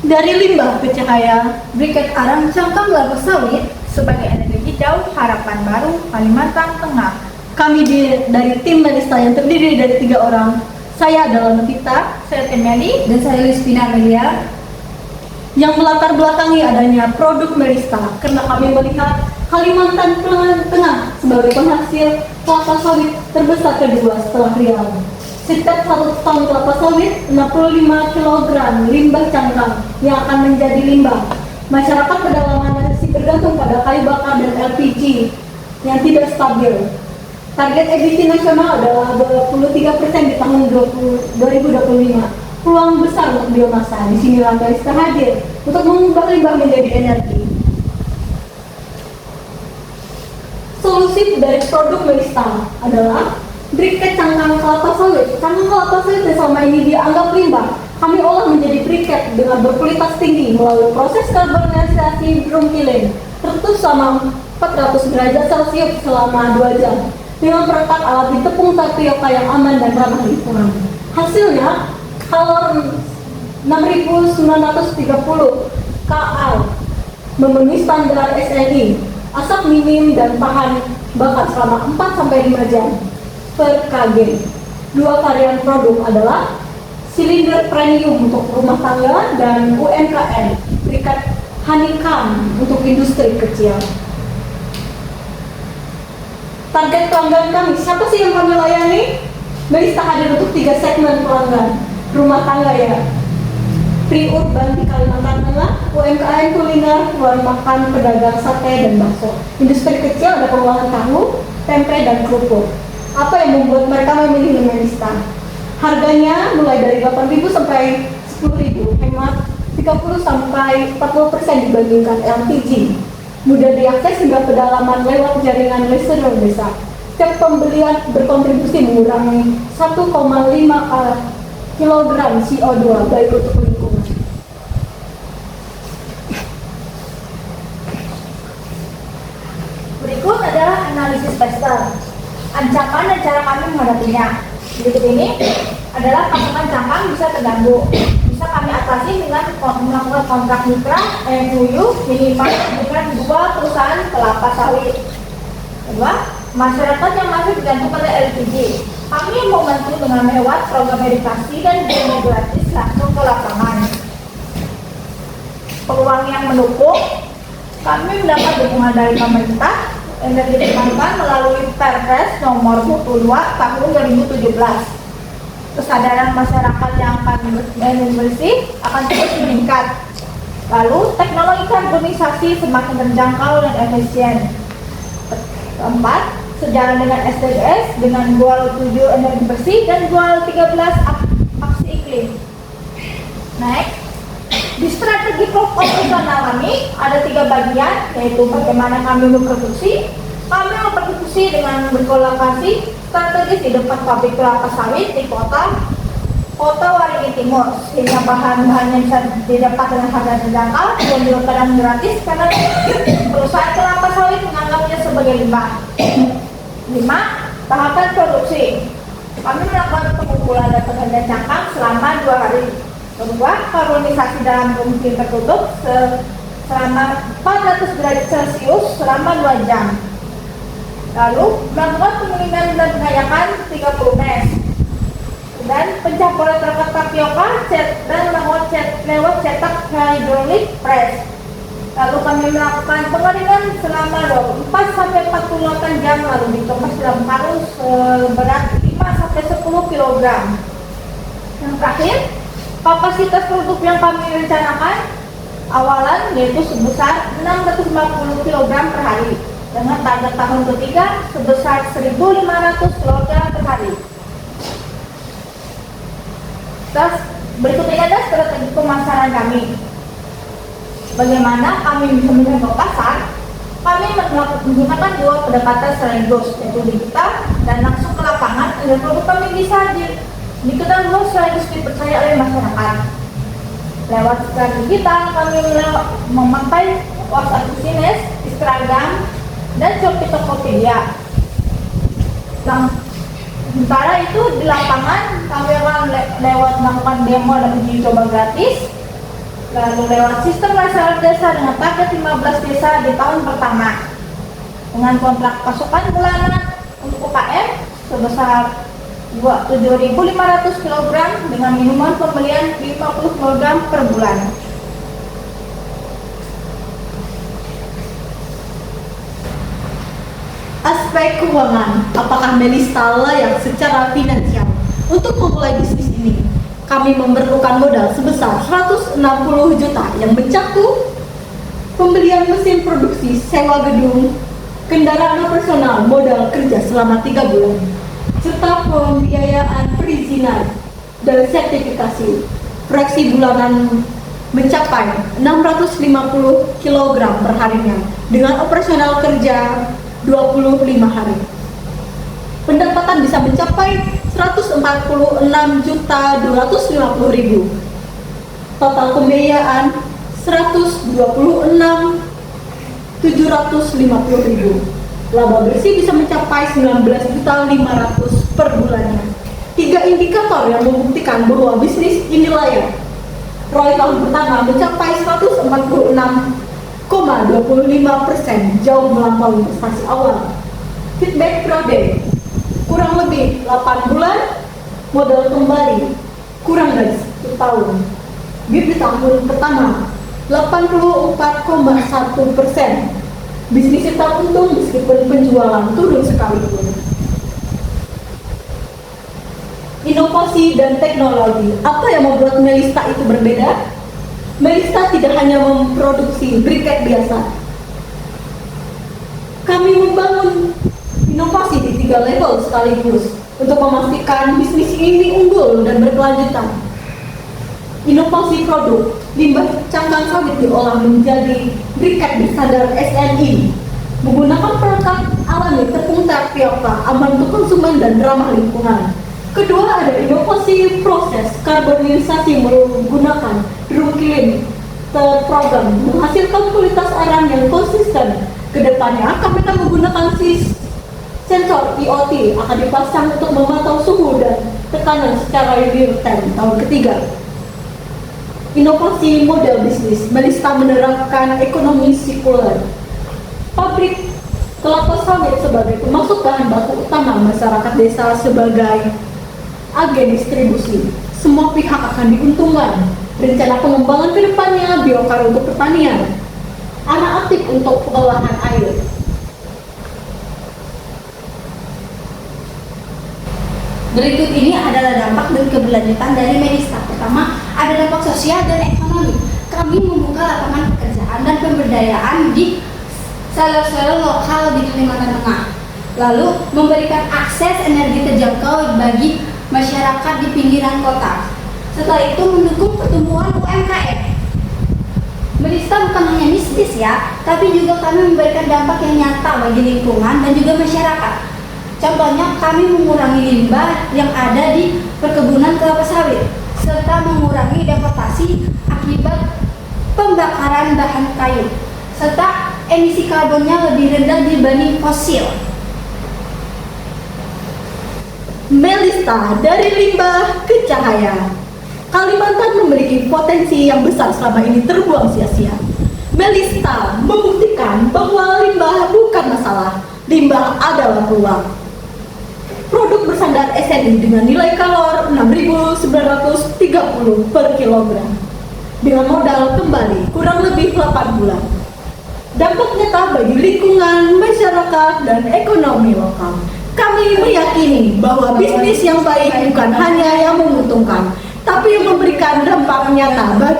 Dari limbah ke cahaya, briket arang cangkang kelapa sawit sebagai energi hijau harapan baru Kalimantan Tengah. Kami dari tim Melista yang terdiri dari 3 orang. Saya adalah Novita, saya Temeli, Dan saya Luspina Amelia. yang melatar belakangi adanya produk Melista karena kami melihat Kalimantan Tengah sebagai penghasil kelapa sawit terbesar kedua setelah Riau. Setiap 1 ton kelapa sawit, 65 kg limbah cangkang yang akan menjadi limbah. Masyarakat pedalaman masih bergantung pada kayu bakar dan LPG yang tidak stabil. Target emisi nasional adalah 23% di tahun 2025. Peluang besar untuk biomasa. Di sini Melista hadir untuk mengubah limbah menjadi energi. Solusi dari produk Melista adalah briket cangkang kelapa sawit. Cangkang kelapa sawit yang selama ini dianggap limbah, kami olah menjadi briket dengan berkualitas tinggi melalui proses karbonisasi drum kiln tertutup selama 400 derajat Celcius selama 2 jam dengan perangkat alat di tepung tapioka yang aman dan ramah lingkungan. Hasilnya kalor 6.930 Ka memenuhi standar SNI, asap minim dan tahan bakar selama 4-5 jam per kg. 2 varian produk adalah silinder premium untuk rumah tangga dan UMKM, briket honeycomb untuk industri kecil. Target pelanggan kami, siapa sih yang kami layani? Melista hadir untuk 3 segmen pelanggan. Rumah tangga ya, pre-urban di Kalimantan Tengah, UMKM kuliner, warung makan, pedagang sate dan bakso. Industri kecil ada pengolahan tahu, tempe dan kerupuk. Apa yang membuat mereka memilih Melista? Harganya mulai dari 8.000 sampai 10.000, hemat 30 sampai 40% dibandingkan LPG. Mudah diakses hingga pedalaman lewat jaringan listrik desa. Setiap pembelian berkontribusi mengurangi 1,5 kilogram CO2 baik untuk lingkungan. Berikut adalah analisis tester. Ancaman dan cara kami menghadapinya. Berikut ini adalah pasokan cangkang bisa terganggu. Bisa kami atasi dengan melakukan kontrak mitra MOU minimal dengan 2 perusahaan kelapa sawit. Kedua, masyarakat yang masih bergantung pada LPG. Kami membantu dengan lewat program edukasi dan demo gratis langsung ke lapangan. Peluang yang mendukung, kami mendapat dukungan dari pemerintah yang diterapkan melalui Perpres nomor 22 tahun 2017. Kesadaran masyarakat yang akan bersih akan terus meningkat. Lalu, teknologi karbonisasi semakin terjangkau dan efisien. Keempat, sejalan dengan SDGs dengan goal 7 energi bersih dan goal 13 aksi iklim. Next, di strategi operasional kami ada 3 bagian, yaitu bagaimana kami memproduksi. Kami memproduksi dengan berkolokasi strategis di depan pabrik kelapa sawit di kota Waringin Timur, sehingga bahan-bahannya bisa didapat dengan harga terjangkau dan juga kadang gratis karena perusahaan kelapa sawit menganggapnya sebagai limbah. 5. Tahapan produksi. Kami melakukan pengumpulan dan pengerjaan cangkang selama 2 hari. Kedua, karbonisasi dalam mesin tertutup selama 400 derajat Celcius selama 2 jam. Lalu, melakukan pengeringan dan pengayakan 30 mes. Dan pencampuran perangkat tapioka dan lewat cetak hidrolik press. Lalu kami melakukan pengeringan selama 24-48 jam lalu dikemas dalam karung seberat 5-10 kg. Yang terakhir, kapasitas produk yang kami rencanakan awalan yaitu sebesar 650 kg per hari dengan target tahun ketiga sebesar 1.500 kg per hari. Terus berikut ini adalah strategi pemasaran kami. Bagaimana kami bisa menjangkau pasar? Kami menggunakan 2 pendekatan sekaligus, yaitu digital dan langsung ke lapangan agar produk kami bisa dikenal luas sekaligus dipercaya oleh masyarakat. Lewat secara digital, kami memakai WhatsApp Business, Instagram, dan Shopee Tokopedia. Sementara itu di lapangan kami akan lewat melakukan demo dan uji coba gratis. Lalu lewat sistem reseller desa dengan target 15 desa di tahun pertama. Dengan kontrak pasokan bulanan untuk UKM sebesar 7.500 kg dengan minuman pembelian 50 kg per bulan. Aspek keuangan, apakah Melista layak secara finansial untuk memulai bisnis ini? Kami memerlukan modal sebesar 160 juta yang mencakup pembelian mesin produksi, sewa gedung, kendaraan operasional, modal kerja selama 3 bulan, serta pembiayaan perizinan dan sertifikasi. Proyeksi bulanan mencapai 650 kg per harinya dengan operasional kerja 25 hari. Pendapatan bisa mencapai 146.250.000. Total pembiayaan 126.750.000. Laba bersih bisa mencapai 19.500 per bulannya. 3 indikator yang membuktikan bahwa bisnis ini layak. ROI tahun pertama mencapai 146,25%, jauh melampaui investasi awal. Feedback periode kurang lebih 8 bulan, modal kembali kurang dari 1 tahun. BIP di tahun pertama 84,1%. Bisnis tetap untung meskipun penjualan turun sekalipun. Inovasi dan teknologi, apa yang membuat Melista itu berbeda? Melista tidak hanya memproduksi briket biasa. Kami membangun inovasi di 3 level sekaligus untuk memastikan bisnis ini unggul dan berkelanjutan. Inovasi produk, limbah cangkang sawit diolah menjadi briket berstandar SNI, menggunakan perangkat alami tepung tapioka, aman untuk konsumen dan ramah lingkungan. Kedua, ada inovasi proses karbonisasi menggunakan drum kiln terprogram menghasilkan kualitas arang yang konsisten. Kedepannya kami akan menggunakan sensor IoT akan dipasang untuk memantau suhu dan tekanan secara real time. Tahun ketiga, inovasi model bisnis. Melista menerapkan ekonomi sirkular. Pabrik kelapa sawit sebagai pemasok bahan baku utama, masyarakat desa sebagai agen distribusi. Semua pihak akan diuntungkan. Rencana pengembangan kedepannya, biokar untuk pertanian, anak aktif untuk pengolahan air. Berikut ini adalah dampak dan keberlanjutan dari Melista. Pertama, ada dampak sosial dan ekonomi. Kami membuka lapangan pekerjaan dan pemberdayaan di seller-seller lokal di Kalimantan Tengah. Lalu, memberikan akses energi terjangkau bagi masyarakat di pinggiran kota. Setelah itu, mendukung pertumbuhan UMKM. Melista bukan hanya bisnis ya, tapi juga kami memberikan dampak yang nyata bagi lingkungan dan juga masyarakat. Contohnya, kami mengurangi limbah yang ada di perkebunan kelapa sawit, serta mengurangi deforestasi akibat pembakaran bahan kayu, serta emisi karbonnya lebih rendah dibanding fosil. Melista, dari limbah ke cahaya. Kalimantan memiliki potensi yang besar selama ini terbuang sia-sia. Melista membuktikan bahwa limbah bukan masalah, limbah adalah peluang. Produk bersandar SNI dengan nilai kalor 6.930 per kilogram dengan modal kembali kurang lebih 8 bulan. Dampak nyata bagi lingkungan, masyarakat, dan ekonomi lokal. Kami meyakini bahwa bisnis yang baik bukan hanya yang menguntungkan, tapi yang memberikan dampak nyata bagi